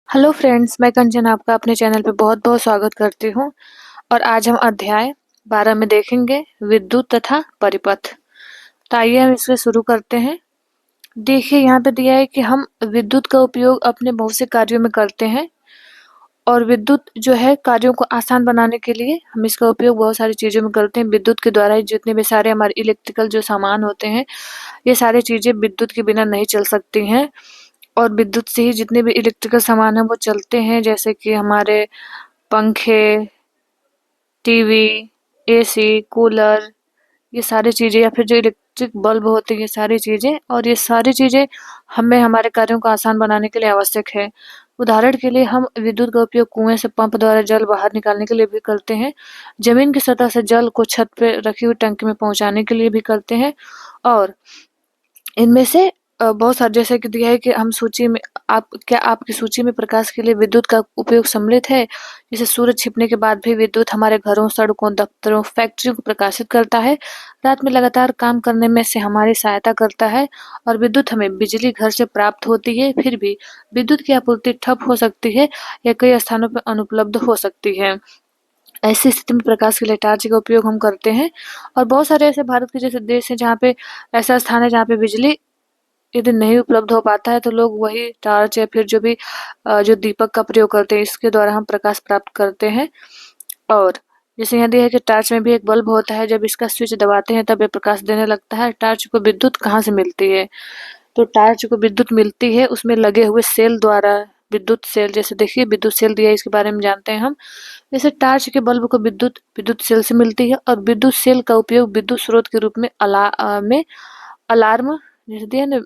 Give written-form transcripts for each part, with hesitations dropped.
Hello friends, मैं कंचन आपका अपने चैनल पे बहुत-बहुत स्वागत करती हूँ और आज हम अध्याय 12 में देखेंगे विद्युत तथा परिपथ। तो आइए हम इसे शुरू करते हैं। देखिए यहाँ पे दिया है कि हम विद्युत का उपयोग अपने बहुत से कार्यों में करते हैं और विद्युत जो है कार्यों को आसान बनाने के लिए हम इसका उपयोग बहुत सारी चीज़ों में करते हैं। विद्युत के द्वारा ही जितने भी सारे हमारे इलेक्ट्रिकल जो सामान होते हैं, ये सारी चीज़ें विद्युत के बिना नहीं चल सकती हैं। और विद्युत से ही जितने भी इलेक्ट्रिकल सामान हैं वो चलते हैं, जैसे कि हमारे पंखे, टीवी, एसी, कूलर, ये सारी चीज़ें या फिर जो इलेक्ट्रिक बल्ब होते हैं, ये सारी चीज़ें और ये सारी चीज़ें हमें हमारे कार्यों को आसान बनाने के लिए आवश्यक है। उदाहरण के लिए हम विद्युत का उपयोग कुएँ से पंप द्वारा जल बाहर निकालने के लिए भी करते हैं। ज़मीन की सतह से जल को छत पे रखी हुई टंकी में पहुँचाने के लिए भी करते हैं और इनमें से बहुत सारे जैसे कि दिया है कि हम सूची में आपकी सूची में प्रकाश के लिए विद्युत का उपयोग सम्मिलित है? जैसे सूरज छिपने के बाद भी विद्युत हमारे घरों, सड़कों, दफ्तरों, फैक्ट्रियों को प्रकाशित करता है। रात में लगातार काम करने में से हमारी सहायता करता है और विद्युत हमें बिजली घर से प्राप्त होती है। फिर भी विद्युत की आपूर्ति ठप हो सकती है या कई स्थानों पर अनुपलब्ध हो सकती है। ऐसी स्थिति में प्रकाश के लिए टॉर्च का उपयोग हम करते हैं और बहुत सारे ऐसे भारत के जैसे देश हैं जहाँ पे ऐसा स्थान है जहाँ पे बिजली यदि नहीं उपलब्ध हो पाता है तो लोग वही टॉर्च या फिर जो भी जो दीपक का प्रयोग करते हैं, इसके द्वारा हम प्रकाश प्राप्त करते हैं। और जैसे यहाँ दिया है कि टॉर्च में भी एक बल्ब होता है, जब इसका स्विच दबाते हैं तब ये प्रकाश देने लगता है। टॉर्च को विद्युत कहाँ से मिलती है? तो टॉर्च को विद्युत मिलती है उसमें लगे हुए सेल द्वारा। विद्युत सेल, जैसे देखिए विद्युत सेल दिया है, इसके बारे में जानते हैं हम। जैसे टॉर्च के बल्ब को विद्युत विद्युत सेल से मिलती है और विद्युत सेल का उपयोग विद्युत स्रोत के रूप में अलार्म जैसे दिया है ना,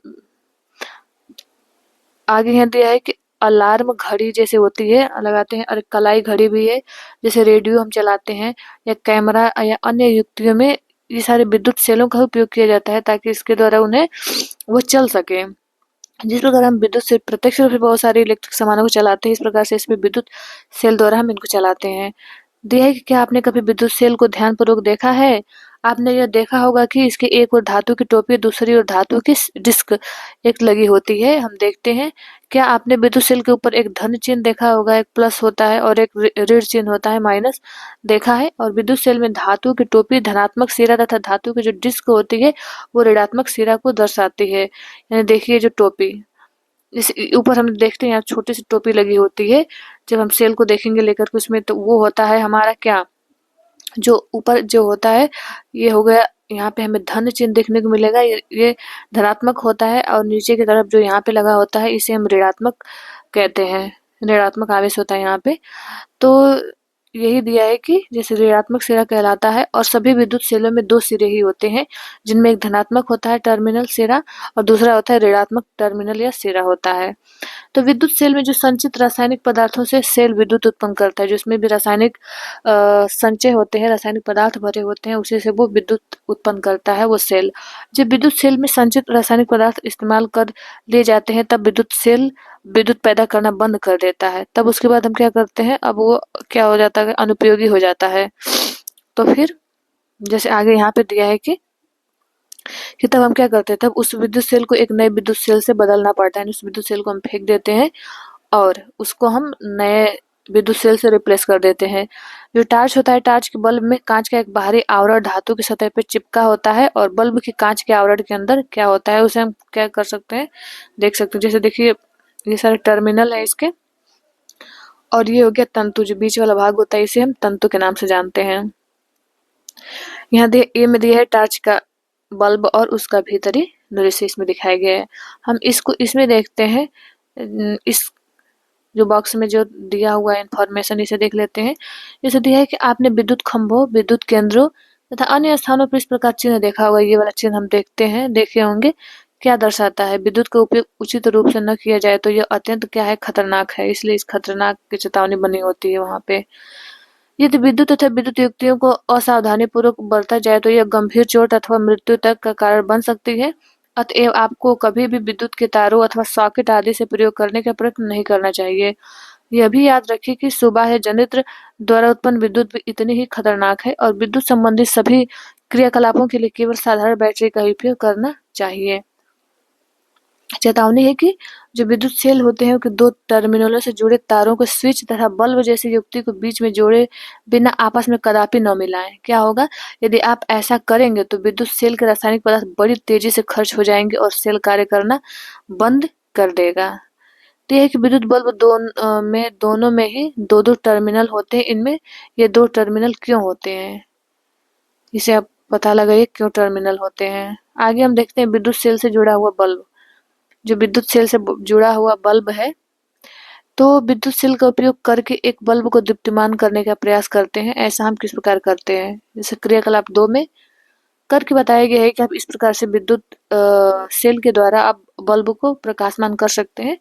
आगे यहाँ दिया है कि अलार्म घड़ी जैसे होती है लगाते हैं और कलाई घड़ी भी है, जैसे रेडियो हम चलाते हैं या कैमरा या अन्य युक्तियों में ये सारे विद्युत सेलों का उपयोग किया जाता है ताकि इसके द्वारा उन्हें वो चल सके। जिस प्रकार हम विद्युत से प्रत्यक्ष रूप से बहुत सारे इलेक्ट्रिक सामानों को चलाते हैं, इस प्रकार से इसमें विद्युत सेल द्वारा हम इनको चलाते हैं। दिया है कि क्या आपने कभी विद्युत सेल को ध्यानपूर्वक देखा है? आपने यह देखा होगा कि इसके एक ओर धातु की टोपी, दूसरी ओर धातु की डिस्क एक लगी होती है। हम देखते हैं, क्या आपने विद्युत सेल के ऊपर एक धन चिन्ह देखा होगा, एक प्लस होता है और एक ऋण चिन्ह होता है, माइनस देखा है। और विद्युत सेल में धातु की टोपी धनात्मक सिरा तथा धातु की जो डिस्क होती है वो ऋणात्मक सिरा को दर्शाती है। यानी देखिए जो टोपी इस ऊपर हम देखते हैं, यहाँ छोटी सी टोपी लगी होती है। जब हम सेल को देखेंगे लेकर के उसमें, तो वो होता है हमारा क्या, जो ऊपर जो होता है ये हो गया, यहाँ पे हमें धन चिन्ह देखने को मिलेगा, ये धनात्मक होता है और नीचे की तरफ जो यहाँ पे लगा होता है इसे हम ऋणात्मक कहते हैं। ऋणात्मक आवेश होता है यहाँ पे। तो यही दिया है कि जैसे ऋणात्मक सिरा कहलाता है और सभी विद्युत सेलों में दो सिरे ही होते हैं, जिनमें एक धनात्मक होता है टर्मिनल सिरा और दूसरा होता है ऋणात्मक टर्मिनल या सिरा होता है। तो विद्युत सेल में जो संचित रासायनिक पदार्थों से सेल विद्युत उत्पन्न करता है, जिसमें भी रासायनिक संचय होते हैं, रासायनिक पदार्थ भरे होते हैं, उसी से वो विद्युत उत्पन्न करता है वो सेल। जब विद्युत सेल में संचित रासायनिक पदार्थ इस्तेमाल कर लिए जाते हैं तब विद्युत सेल विद्युत पैदा करना बंद कर देता है। तब उसके बाद हम क्या करते हैं, अब वो क्या हो जाता है, अनुपयोगी हो जाता है। तो फिर जैसे आगे यहाँ पे दिया है कि तब हम क्या करते हैं, तब उस विद्युत सेल को एक नए विद्युत सेल से बदलना पड़ता है। उस विद्युत सेल को हम फेंक देते हैं और उसको हम नए विद्युत सेल से रिप्लेस कर देते हैं। जो टार्च होता है, टार्च के बल्ब में कांच का एक बाहरी आवरण धातु की सतह पर चिपका होता है और बल्ब की कांच के आवरण के अंदर क्या होता है उसे हम क्या कर सकते हैं, देख सकते हैं। जैसे देखिए ये सारे टर्मिनल है इसके और ये हो गया तंतु, जो बीच वाला भाग होता है इसे हम तंतु के नाम से जानते हैं। यहाँ ए में दिया है टार्च का बल्ब और उसका भीतरी दृश्य इसमें दिखाया गया है। हम इसको इसमें देखते हैं, इस जो बॉक्स में जो दिया हुआ है इंफॉर्मेशन, इसे देख लेते हैं। जैसे दिया है कि आपने विद्युत खंभों, विद्युत केंद्रों तथा अन्य स्थानों पर इस प्रकार चिन्ह देखा होगा। ये वाला चिन्ह हम देखते हैं, देखे होंगे। क्या दर्शाता है? विद्युत का उपयोग उचित रूप से न किया जाए तो यह अत्यंत क्या है, खतरनाक है, इसलिए इस खतरनाक की चेतावनी बनी होती है वहां पे। यदि विद्युत तथा विद्युत युक्तियों को असावधानी पूर्वक बरता जाए तो यह गंभीर चोट अथवा मृत्यु तक का कारण बन सकती है। अतएव आपको कभी भी विद्युत के तारों अथवा सॉकेट आदि से प्रयोग करने का प्रयत्न नहीं करना चाहिए। यह भी याद रखिए कि सुबाह्य जनित्र द्वारा उत्पन्न विद्युत भी इतनी ही खतरनाक है और विद्युत संबंधित सभी क्रियाकलापों के लिए केवल साधारण बैटरी का ही उपयोग करना चाहिए। चेतावनी है कि जो विद्युत सेल होते हैं, वो दो टर्मिनलों से जुड़े तारों को स्विच तथा बल्ब जैसी युक्ति को बीच में जोड़े बिना आपस में कदापि न मिलाएं। क्या होगा, यदि आप ऐसा करेंगे तो विद्युत सेल के रासायनिक पदार्थ बड़ी तेजी से खर्च हो जाएंगे और सेल कार्य करना बंद कर देगा। तो यह है कि विद्युत बल्ब दोनों में ही दो दो टर्मिनल होते हैं। इनमें ये दो टर्मिनल क्यों होते हैं, इसे आप पता लगाइए क्यों टर्मिनल होते हैं। आगे हम देखते हैं विद्युत सेल से जुड़ा हुआ बल्ब। जो विद्युत सेल से जुड़ा हुआ बल्ब है, तो विद्युत सेल का उपयोग करके एक बल्ब को दीप्तिमान करने का प्रयास करते हैं। ऐसा हम किस प्रकार करते हैं, जैसे क्रियाकलाप 2 में करके बताया गया है कि आप इस प्रकार से विद्युत सेल के द्वारा आप बल्ब को प्रकाशमान कर सकते हैं।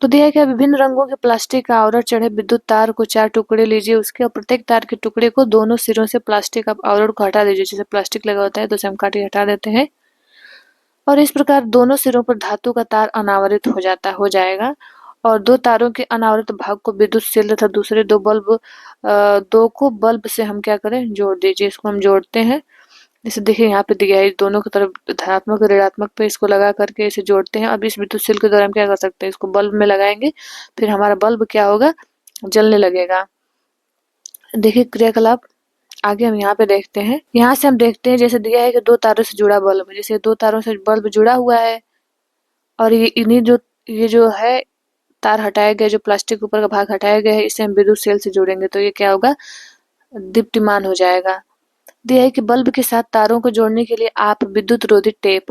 तो दिया है कि विभिन्न रंगों के प्लास्टिक का आवरण चढ़े विद्युत तार को 4 टुकड़े लीजिए, उसके और प्रत्येक तार के टुकड़े को दोनों सिरों से प्लास्टिक आवरण को हटा दीजिए। जैसे प्लास्टिक लगा होता है तो उसे हम काट के हटा देते हैं, और इस प्रकार दोनों सिरों पर धातु का तार अनावृत हो जाएगा, और दो तारों के अनावृत भाग को विद्युत सेल तथा दूसरे दो को बल्ब से हम क्या करें, जोड़ दीजिए। इसको हम जोड़ते हैं, जैसे देखिए यहाँ पे दिया है, दोनों की तरफ धनात्मक और ऋणात्मक पे इसको लगा करके इसे जोड़ते हैं। अब इस विद्युत सेल के द्वारा हम क्या कर सकते हैं, इसको बल्ब में लगाएंगे, फिर हमारा बल्ब क्या होगा, जलने लगेगा। देखिए क्रियाकलाप आगे हम यहाँ पे देखते हैं। यहाँ से हम देखते हैं, जैसे दिया है कि दो तारों से जुड़ा बल्ब, जैसे दो तारों से बल्ब जुड़ा हुआ है, और ये जो है तार हटाया गया, जो प्लास्टिक ऊपर का भाग हटाया गया है, इसे हम विद्युत सेल से जोड़ेंगे तो ये क्या होगा, दीप्तिमान हो जाएगा। दिया है कि बल्ब के साथ तारों को जोड़ने के लिए आप विद्युत रोधी टेप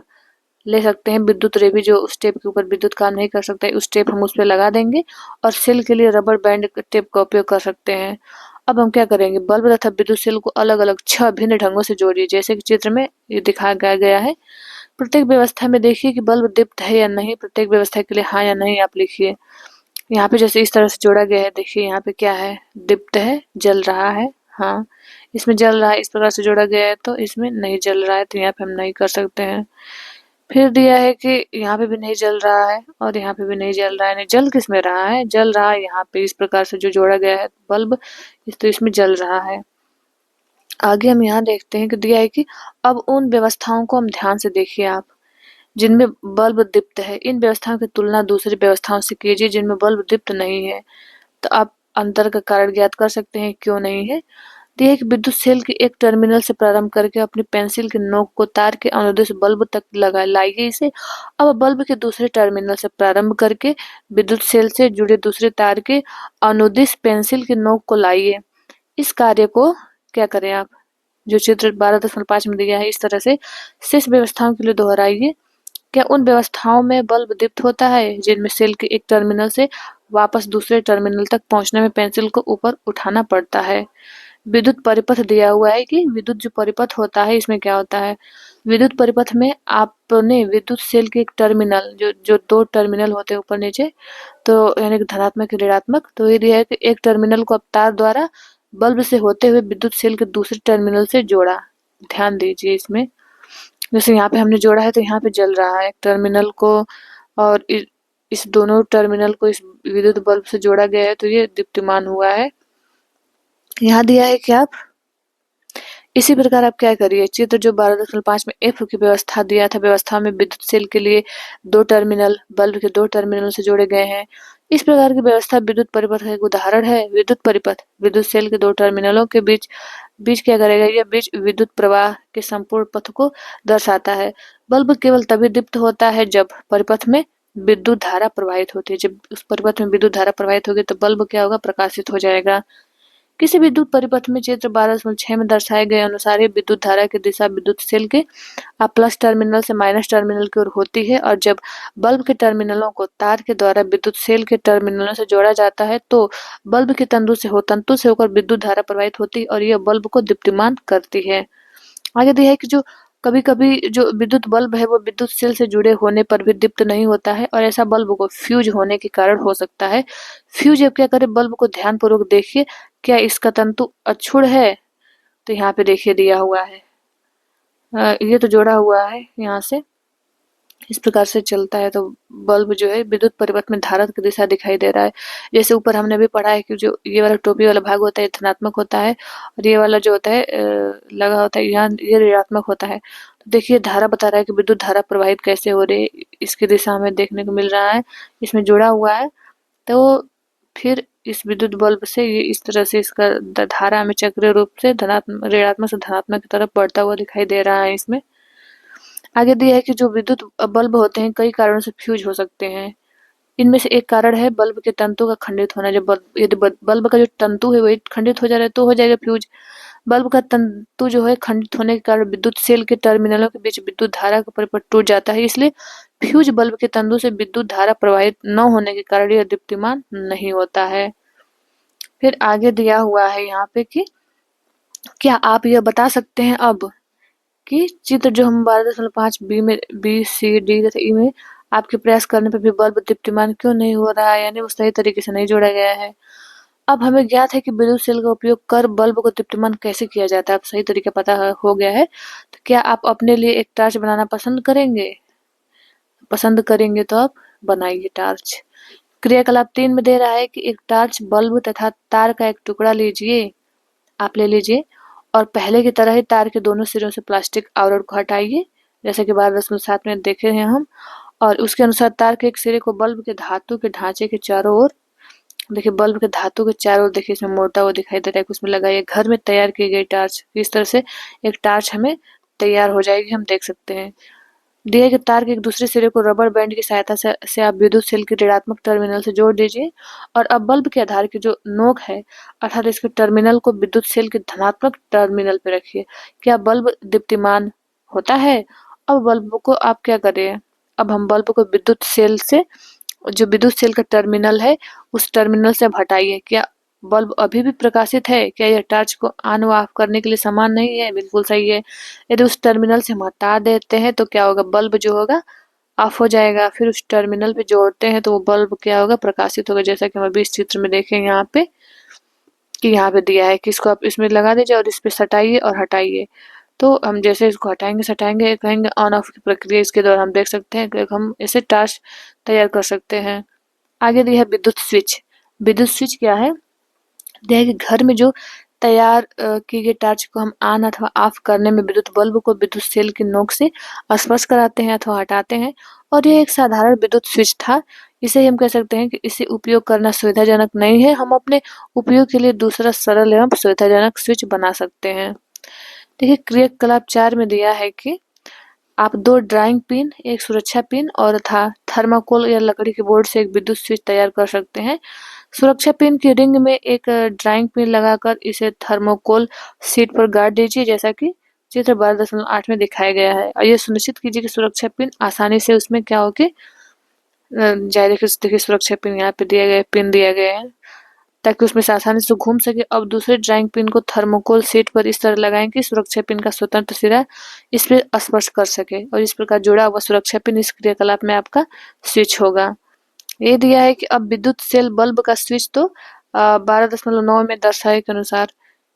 ले सकते हैं। विद्युत रेबी, जो उस टेप के ऊपर विद्युत काम नहीं कर सकता है, उस टेप हम उस पर लगा देंगे, और सेल के लिए रबर बैंड टेप का उपयोग कर सकते हैं। अब हम क्या करेंगे, बल्ब तथा विद्युत सेल को अलग अलग 6 भिन्न ढंगों से जोड़िए, जैसे कि चित्र में ये दिखाया गया है। प्रत्येक व्यवस्था में देखिए कि बल्ब दीप्त है या नहीं, प्रत्येक व्यवस्था के लिए हाँ या नहीं आप लिखिए। यहाँ पे जैसे इस तरह से जोड़ा गया है, देखिए यहाँ पे क्या है, दीप्त है, जल रहा है, हाँ इसमें जल रहा है। इस प्रकार से जोड़ा गया है तो इसमें नहीं जल रहा है, तो यहाँ पे हम नहीं कर सकते हैं। फिर दिया है कि यहाँ पे भी नहीं जल रहा है और यहाँ पे भी नहीं जल रहा है। नहीं, जल किस में रहा है, जल रहा है यहाँ पे, इस प्रकार से जो जोड़ा गया है बल्ब, तो इसमें जल रहा है। आगे हम यहाँ देखते हैं कि दिया है कि अब उन व्यवस्थाओं को हम ध्यान से देखिए आप, जिनमें बल्ब दीप्त है। इन व्यवस्थाओं की तुलना दूसरी व्यवस्थाओं से कीजिए जिनमें बल्ब दीप्त नहीं है, तो आप अंतर का कारण ज्ञात कर सकते हैं क्यों नहीं है। तो एक विद्युत सेल के एक टर्मिनल से प्रारंभ करके अपनी पेंसिल के नोक को तार के अनुदेश बल्ब तक लगा लाइए इसे। अब बल्ब के दूसरे टर्मिनल से प्रारंभ करके विद्युत सेल से जुड़े दूसरे तार के अनुदिश पेंसिल के नोक को लाइए। इस कार्य को क्या करें आप, जो चित्र 12.5 में दिया है, इस तरह से शेष व्यवस्थाओं के लिए दोहराइए। क्या उन व्यवस्थाओं में बल्ब दीप्त होता है जिनमें सेल के एक टर्मिनल से वापस दूसरे टर्मिनल तक पहुंचने में पेंसिल को ऊपर उठाना पड़ता है। विद्युत परिपथ दिया हुआ है कि विद्युत जो परिपथ होता है, इसमें क्या होता है, विद्युत परिपथ में आपने विद्युत सेल के एक टर्मिनल, जो दो टर्मिनल होते हैं ऊपर नीचे, तो यानी कि धनात्मक ऋणात्मक, तो ये दिया है कि एक टर्मिनल को आप तार द्वारा बल्ब से होते हुए विद्युत सेल के दूसरे टर्मिनल से जोड़ा। ध्यान दीजिए इसमें, जैसे यहाँ पे हमने जोड़ा है तो यहाँ पे जल रहा है टर्मिनल को, और इस दोनों टर्मिनल को इस विद्युत बल्ब से जोड़ा गया है तो ये दीप्तिमान हुआ है। यहाँ दिया है कि आप इसी प्रकार आप क्या करिए, चित्र जो 12.5 में एफ की व्यवस्था दिया था, व्यवस्था में विद्युत सेल के लिए दो टर्मिनल बल्ब के दो टर्मिनल से जोड़े गए हैं। इस प्रकार की व्यवस्था विद्युत परिपथ का एक उदाहरण है। विद्युत परिपथ विद्युत सेल के दो टर्मिनलों के बीच बीच क्या करेगा, यह बीच विद्युत प्रवाह के संपूर्ण पथ को दर्शाता है। बल्ब केवल तभी दीप्त होता है जब परिपथ में विद्युत धारा प्रवाहित होती है। जब उस परिपथ में विद्युत धारा प्रवाहित होगी तो बल्ब क्या होगा, प्रकाशित हो जाएगा। किसी विद्युत परिपथ में चित्र 12.6 में दर्शाए गए अनुसार ही विद्युत धारा की दिशा विद्युत सेल के प्लस टर्मिनल से माइनस टर्मिनल की ओर होती है, और जब बल्ब के टर्मिनलों को तार के द्वारा विद्युत सेल के टर्मिनलों से जोड़ा जाता है तो बल्ब के तंतु से होकर विद्युत धारा प्रवाहित होती है और यह बल्ब को दीप्तिमान करती है। आगे दिया है कि जो कभी कभी जो विद्युत बल्ब है वो विद्युत सेल से जुड़े होने पर भी दीप्त नहीं होता है, और ऐसा बल्ब को फ्यूज होने के कारण हो सकता है। फ्यूज अब क्या करे, बल्ब को ध्यानपूर्वक देखिए, क्या इसका तंतु अक्षुण है, तो यहाँ पे देखिए दिया हुआ है, ये तो जोड़ा हुआ है यहाँ से, इस प्रकार से चलता है तो बल्ब जो है विद्युत परिपथ में धारा की दिशा दिखाई दे रहा है। जैसे ऊपर हमने भी पढ़ा है कि जो ये वाला टोपी वाला भाग होता है ये धनात्मक होता है और ये वाला जो होता है लगा होता है यहाँ ये ऋणात्मक होता है। तो देखिए धारा बता रहा है कि विद्युत धारा प्रवाहित कैसे हो रही है, इसकी दिशा हमें देखने को मिल रहा है, इसमें जुड़ा हुआ है। तो फिर इस विद्युत बल्ब से ये इस तरह से इसका धारा हमें चक्रीय रूप से धनात्मक ऋणात्मक से धनात्मक की तरफ बढ़ता हुआ दिखाई दे रहा है इसमें। आगे दिया है कि जो विद्युत बल्ब होते हैं कई कारणों से फ्यूज हो सकते हैं। इनमें से एक कारण है बल्ब के तंतु का खंडित होना। जब यदि बल्ब का जो तंतु है वही खंडित हो जा रहा है तो हो जाएगा फ्यूज। बल्ब का तंतु जो है खंडित होने के कारण विद्युत सेल के टर्मिनलों के बीच विद्युत धारा का परिपथ टूट जाता है, इसलिए फ्यूज बल्ब के तंतु से विद्युत धारा प्रवाहित न होने के कारण यह दीप्तिमान नहीं होता है। फिर आगे दिया हुआ है यहाँ पे कि क्या आप यह बता सकते हैं अब कि चित्र जो हम 12.5 बी में बी सी डी तथा ई में आपके प्रयास करने पर भी बल्ब दीप्तिमान क्यों नहीं हो रहा है, यानी वो सही तरीके से नहीं जोड़ा गया है। अब हमें ज्ञात है कि विद्युत सेल का उपयोग कर बल्ब को दीप्तिमान कैसे किया जाता है, अब सही तरीका पता हो गया है। तो क्या आप अपने लिए एक टार्च बनाना पसंद करेंगे तो आप बनाइए टार्च। क्रियाकलाप 3 में दे रहा है कि एक टार्च बल्ब तथा तार का एक टुकड़ा लीजिए, आप ले लीजिए और पहले की तरह ही तार के दोनों सिरों से प्लास्टिक आवरण को हटाइए, जैसे कि 12.7 में देखे हैं हम। और उसके अनुसार तार के एक सिरे को बल्ब के धातु के ढांचे के चारों ओर, देखिए बल्ब के धातु के चारों ओर देखिए इसमें मोटा हुआ दिखाई दे रहा है, उसमें लगाइए। घर में तैयार की गई टार्च, इस तरह से एक टार्च हमें तैयार हो जाएगी, हम देख सकते हैं। दिए गए तार के एक दूसरे सिरे को रबर बैंड की सहायता से आप विद्युत सेल के ऋणात्मक टर्मिनल से जोड़ दीजिए और अब बल्ब के आधार की जो नोक है अर्थात इसके टर्मिनल को विद्युत सेल के धनात्मक टर्मिनल पे रखिए। क्या बल्ब दीप्तिमान होता है? अब बल्ब को आप क्या करें, अब हम बल्ब को विद्युत सेल से, जो विद्युत सेल का टर्मिनल है उस टर्मिनल से अब हटाइए। क्या बल्ब अभी भी प्रकाशित है? क्या यह टॉर्च को ऑन व ऑफ करने के लिए समान नहीं है? बिल्कुल सही है। यदि उस टर्मिनल से हम हटा देते हैं तो क्या होगा, बल्ब जो होगा ऑफ हो जाएगा। फिर उस टर्मिनल पे जोड़ते हैं तो वो बल्ब क्या होगा, प्रकाशित होगा, जैसा कि हम अभी इस चित्र में देखें यहाँ पे कि यहाँ पे दिया है कि इसको आप इसमें लगा दीजिए और इस पे सटाइए और हटाइए। तो हम जैसे इसको हटाएंगे सटाएंगे कहेंगे ऑन ऑफ की प्रक्रिया, इसके द्वारा हम देख सकते हैं कि हम इसे टॉर्च तैयार कर सकते हैं। आगे दिया है विद्युत स्विच। विद्युत स्विच क्या है, दिया है कि घर में जो तैयार की गई टॉर्च को हम ऑन अथवा ऑफ करने में विद्युत बल्ब को विद्युत सेल की नोक से स्पर्श कराते हैं अथवा हटाते हैं और यह एक साधारण विद्युत स्विच था। इसे ही हम कह सकते हैं कि इसे उपयोग करना सुविधाजनक नहीं है, हम अपने उपयोग के लिए दूसरा सरल एवं सुविधाजनक स्विच बना सकते हैं। देखिए क्रियाकलाप 4 में दिया है कि आप 2 ड्राइंग पिन, एक सुरक्षा पिन और थर्माकोल या लकड़ी के बोर्ड से एक विद्युत स्विच तैयार कर सकते हैं। सुरक्षा पिन की रिंग में एक ड्राइंग पिन लगाकर इसे थर्मोकोल शीट पर गाड़ दीजिए, जैसा कि चित्र 12.8 में दिखाया गया है। और ये सुनिश्चित कीजिए कि सुरक्षा पिन आसानी से उसमें क्या हो कि जाए। देखिए सुरक्षा पिन यहाँ पे दिया गया, पिन दिया गया है ताकि उसमें से आसानी से घूम सके। अब दूसरे ड्राइंग पिन को थर्मोकोल शीट पर इस तरह लगाएं कि सुरक्षा पिन का स्वतंत्र सिरा इस पर स्पर्श कर सके और इस प्रकार जुड़ा हुआ सुरक्षा पिन इस क्रियाकलाप में आपका स्विच होगा। ये दिया है कि अब विद्युत सेल बल्ब का स्विच तो 12.9 में दर्शाए के अनुसार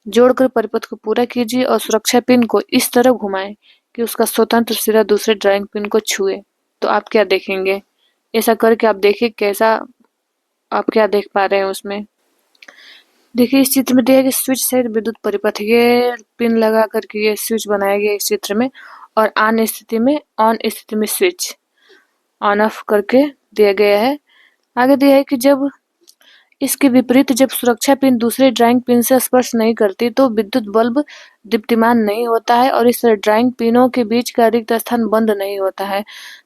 जोड़कर परिपथ को पूरा कीजिए और सुरक्षा पिन को इस तरह घुमाएं कि उसका स्वतंत्र सिरा दूसरे ड्राइंग पिन को छुए। तो आप क्या देखेंगे, ऐसा करके आप देखिए कैसा, आप क्या देख पा रहे हैं उसमें। देखिए इस चित्र में दिया है कि स्विच सहित विद्युत परिपथ, ये पिन लगा करके ये स्विच बनाया गया इस चित्र में और ऑन स्थिति में स्विच ऑन ऑफ करके दिया गया है। आगे दिया है कि जब इसके विपरीत जब सुरक्षा पिन दूसरे ड्राइंग पिन से स्पर्श नहीं करती तो विद्युत बल्ब दीप्तिमान नहीं होता है और इस ड्राइंग पिनों के बीच का रिक्त स्थान बंद नहीं होता है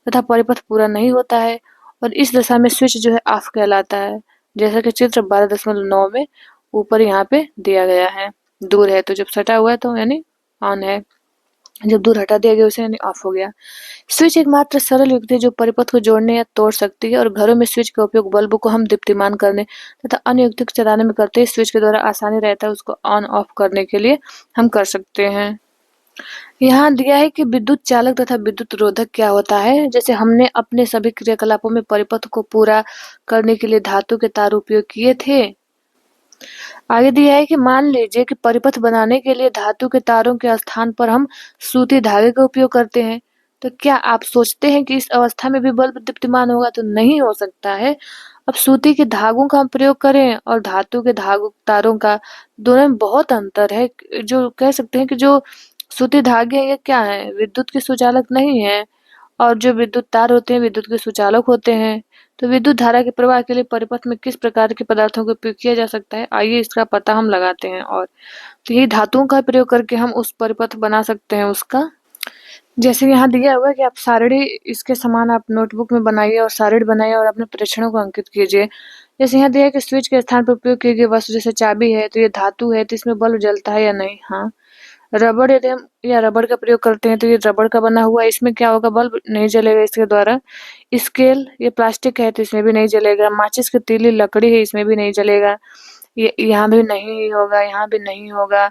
तथा परिपथ पूरा नहीं होता है और इस दशा में स्विच जो है ऑफ कहलाता है, जैसा कि चित्र 12.9 में ऊपर यहाँ पे दिया गया है। दूर है तो जब सटा हुआ है तो यानी ऑन है, जब दूर हटा दिया गया उसे यानी ऑफ हो गया। स्विच एकमात्र सरल युक्ति है जो परिपथ को जोड़ने या तोड़ सकती है और घरों में स्विच का उपयोग बल्ब को हम दीप्तिमान करने तथा अन्य युक्ति को चलाने में करते हैं। स्विच के द्वारा आसानी रहता है उसको ऑन ऑफ करने के लिए हम कर सकते हैं। यहाँ दिया है कि विद्युत चालक तथा विद्युत रोधक क्या होता है। जैसे हमने अपने सभी क्रियाकलापों में परिपथ को पूरा करने के लिए धातु के तार उपयोग किए थे। आगे दिया है कि मान लीजिए कि परिपथ बनाने के लिए धातु के तारों के स्थान पर हम सूती धागे का उपयोग करते हैं, तो क्या आप सोचते हैं कि इस अवस्था में भी बल्ब दीप्तिमान होगा? तो नहीं हो सकता है। अब सूती के धागों का हम प्रयोग करें और धातु के धागों तारों का, दोनों में बहुत अंतर है। जो कह सकते हैं कि जो सूती धागे हैं ये क्या है? विद्युत के सुचालक नहीं है, और जो विद्युत तार होते हैं विद्युत के सुचालक होते हैं। तो विद्युत धारा के प्रवाह के लिए परिपथ में किस प्रकार के पदार्थों का उपयोग किया जा सकता है? आइए इसका पता हम लगाते हैं। और तो यही धातुओं का प्रयोग करके हम उस परिपथ बना सकते हैं उसका। जैसे यहाँ दिया हुआ है कि आप सारणी इसके समान आप नोटबुक में बनाइए और सारणी बनाइए और अपने प्रेक्षणों को अंकित कीजिए। जैसे यहाँ दिया है कि स्विच के स्थान पर उपयोग की गई वस्तु जैसे चाबी है, तो ये धातु है, तो इसमें बल्ब जलता है या नहीं? हाँ। रबड़ यदि हम या रबड़ का प्रयोग करते हैं तो ये रबड़ का बना हुआ है, इसमें क्या होगा? बल्ब नहीं जलेगा इसके द्वारा। स्केल ये प्लास्टिक है तो इसमें भी नहीं जलेगा। माचिस की तीली लकड़ी है, इसमें भी नहीं जलेगा। ये यहाँ भी नहीं होगा, यहाँ भी नहीं होगा।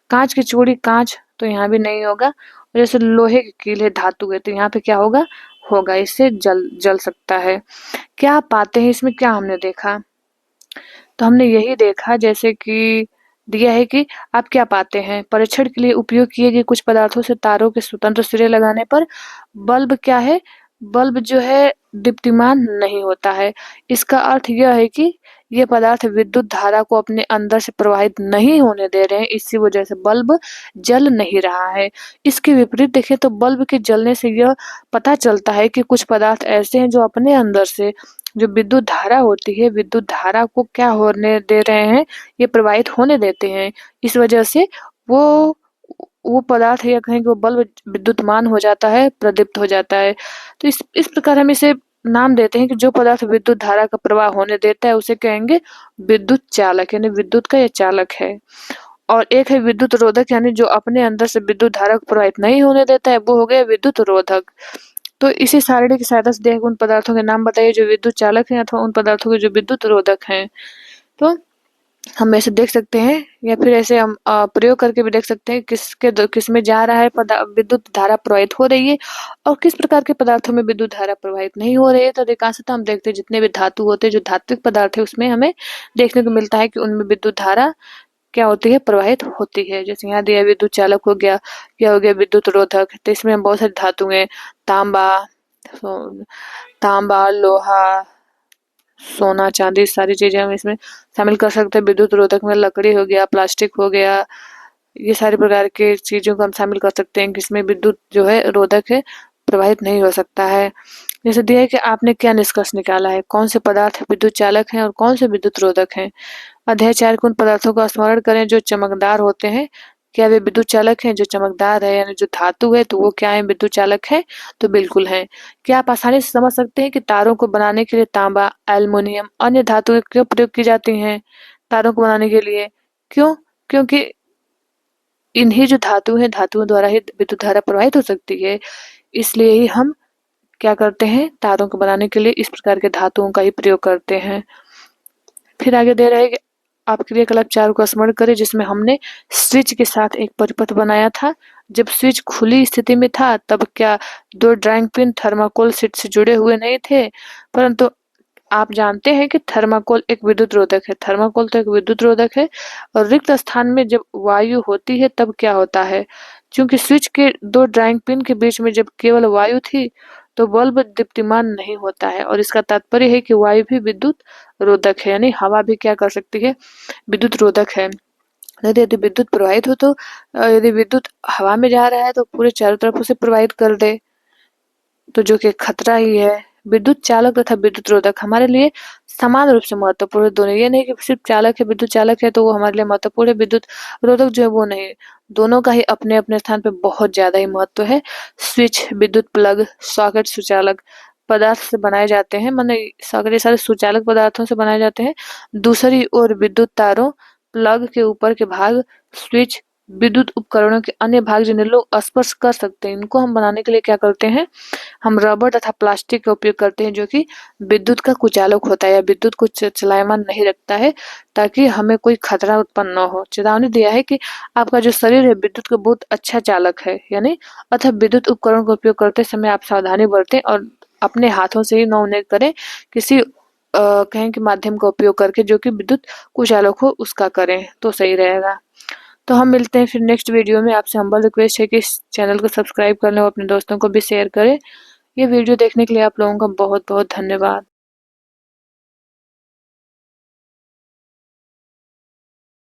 कांच की चूड़ी कांच, तो यहाँ भी नहीं होगा। और जैसे लोहे की कील है, धातु है, तो यहाँ पे क्या होगा? होगा। इससे जल जल सकता है। क्या आप पाते हैं इसमें? क्या हमने देखा? तो हमने यही देखा जैसे कि दिया है कि आप क्या पाते हैं? परीक्षण के लिए उपयोग किए गए कुछ पदार्थों से तारों के स्वतंत्र सिरे लगाने पर बल्ब क्या है? बल्ब जो है दीप्तिमान नहीं होता है। इसका अर्थ यह है कि ये पदार्थ विद्युत धारा को अपने अंदर से प्रवाहित नहीं होने दे रहे हैं, इसी वजह से बल्ब जल नहीं रहा है। इसके विपरीत देखें तो बल्ब के जलने से यह पता चलता है कि कुछ पदार्थ ऐसे हैं जो अपने अंदर से जो विद्युत धारा होती है, विद्युत धारा को क्या होने दे रहे हैं? ये प्रवाहित होने देते हैं। इस वजह से वो वो पदार्थ या कहें कि वो बल्ब विद्युतमान हो जाता है, प्रदीप्त हो जाता है। तो इस प्रकार हम इसे नाम देते हैं कि जो पदार्थ विद्युत धारा का प्रवाह होने देता है उसे कहेंगे विद्युत चालक, यानी विद्युत का ये चालक है। और एक है विद्युत रोधक, यानी जो अपने अंदर से विद्युत धारा को प्रवाहित नहीं होने देता है, वो हो गया विद्युत रोधक। तो इसी सारणी की सहायता से देखो उन पदार्थों के नाम बताइए जो विद्युत चालक हैं अथवा उन पदार्थों के जो विद्युत रोधक हैं। तो हम ऐसे देख सकते हैं या फिर ऐसे हम प्रयोग करके भी देख सकते हैं किस में जा रहा है विद्युत धारा प्रवाहित हो रही है और किस प्रकार के पदार्थों में विद्युत धारा प्रवाहित नहीं हो रही है। तो अधिकांशतः हम देखते हैं जितने भी धातु होते हैं, जो धात्विक पदार्थ है, उसमें हमें देखने को मिलता है कि उनमें विद्युत धारा क्या होती है? प्रवाहित होती है। जैसे यहाँ दिया विद्युत चालक हो गया, क्या हो गया? विद्युत रोधक। तो इसमें हम बहुत सारी धातु हैं, तांबा, तांबा, लोहा, सोना, चांदी, सारी चीजें हम इसमें शामिल कर सकते हैं। विद्युत रोधक में लकड़ी हो गया, प्लास्टिक हो गया, ये सारे प्रकार के चीजों को हम शामिल कर सकते हैं जिसमें विद्युत जो है रोधक है, प्रवाहित नहीं हो सकता है। जैसे दिया है कि आपने क्या निष्कर्ष निकाला है? कौन से पदार्थ विद्युत चालक हैं और कौन से विद्युत रोधक हैं? अध्याय 4 के उन पदार्थों का स्मरण करें जो चमकदार होते हैं। क्या वे विद्युत चालक हैं? जो चमकदार है यानी जो धातु है, तो वो क्या है? विद्युत चालक है? तो बिल्कुल है। क्या आप आसानी से समझ सकते हैं कि तारों को बनाने के लिए तांबा, एल्युमिनियम, अन्य धातुएं क्यों प्रयोग की जाती हैं तारों को बनाने के लिए? क्यों? क्योंकि इन्हीं जो धातु है, धातुओं द्वारा ही विद्युत धारा प्रवाहित हो सकती है। इसलिए ही हम क्या करते हैं? तारों को बनाने के लिए इस प्रकार के धातुओं का ही प्रयोग करते हैं। फिर आगे दे रहे हैं कि आप क्रियाकलाप 4 को स्मरण करें जिसमें हमने स्विच के साथ एक परिपथ बनाया था। जब स्विच खुली स्थिति में था तब क्या दो ड्राइंग पिन थर्माकोल शीट से जुड़े हुए नहीं थे, परंतु आप जानते हैं कि थर्माकोल एक विद्युत रोधक है। थर्माकोल तो एक विद्युत रोधक है और रिक्त स्थान में जब वायु होती है तब क्या होता है? क्योंकि स्विच के दो ड्राइंग पिन के बीच में जब केवल वायु थी तो बल्ब दीप्तिमान नहीं होता है, और इसका तात्पर्य है कि वायु भी विद्युत रोधक है, यानी हवा भी क्या कर सकती है? विद्युत रोधक है। यदि विद्युत प्रवाहित हो तो यदि विद्युत हवा में जा रहा है तो पूरे चारों तरफ उसे प्रवाहित कर दे, तो जो कि खतरा ही है। विद्युत चालक तथा विद्युत रोधक हमारे लिए समान रूप से महत्वपूर्ण है दोनों। ये नहीं कि सिर्फ चालक है, विद्युत चालक है तो वो हमारे लिए महत्वपूर्ण है, विद्युत रोधक जो है वो नहीं। दोनों का ही अपने अपने स्थान पे बहुत ज्यादा ही महत्व है। स्विच, विद्युत प्लग, सॉकेट, सुचालक पदार्थ से बनाए जाते हैं, माने सॉकेट ये सारे सुचालक पदार्थों से बनाए जाते हैं। दूसरी ओर विद्युत तारों, प्लग के ऊपर के भाग, स्विच, विद्युत उपकरणों के अन्य भाग जिन्हें लोग स्पर्श कर सकते हैं, इनको हम बनाने के लिए क्या करते हैं? हम रबर तथा प्लास्टिक का उपयोग करते हैं जो कि विद्युत का कुचालक होता है या विद्युत को चलायमान नहीं रखता है, ताकि हमें कोई खतरा उत्पन्न न हो। चेतावनी दिया है कि आपका जो शरीर है विद्युत का बहुत अच्छा चालक है, यानी अतः विद्युत उपकरण का उपयोग करते समय आप सावधानी बरतें और अपने हाथों से ही न उन्हें करें, किसी कहें के माध्यम का उपयोग करके जो कि विद्युत कुचालक हो उसका करें तो सही रहेगा। तो हम मिलते हैं फिर नेक्स्ट वीडियो में। आपसे हम्बल रिक्वेस्ट है कि इस चैनल को सब्सक्राइब कर लें और अपने दोस्तों को भी शेयर करें। ये वीडियो देखने के लिए आप लोगों का बहुत बहुत धन्यवाद।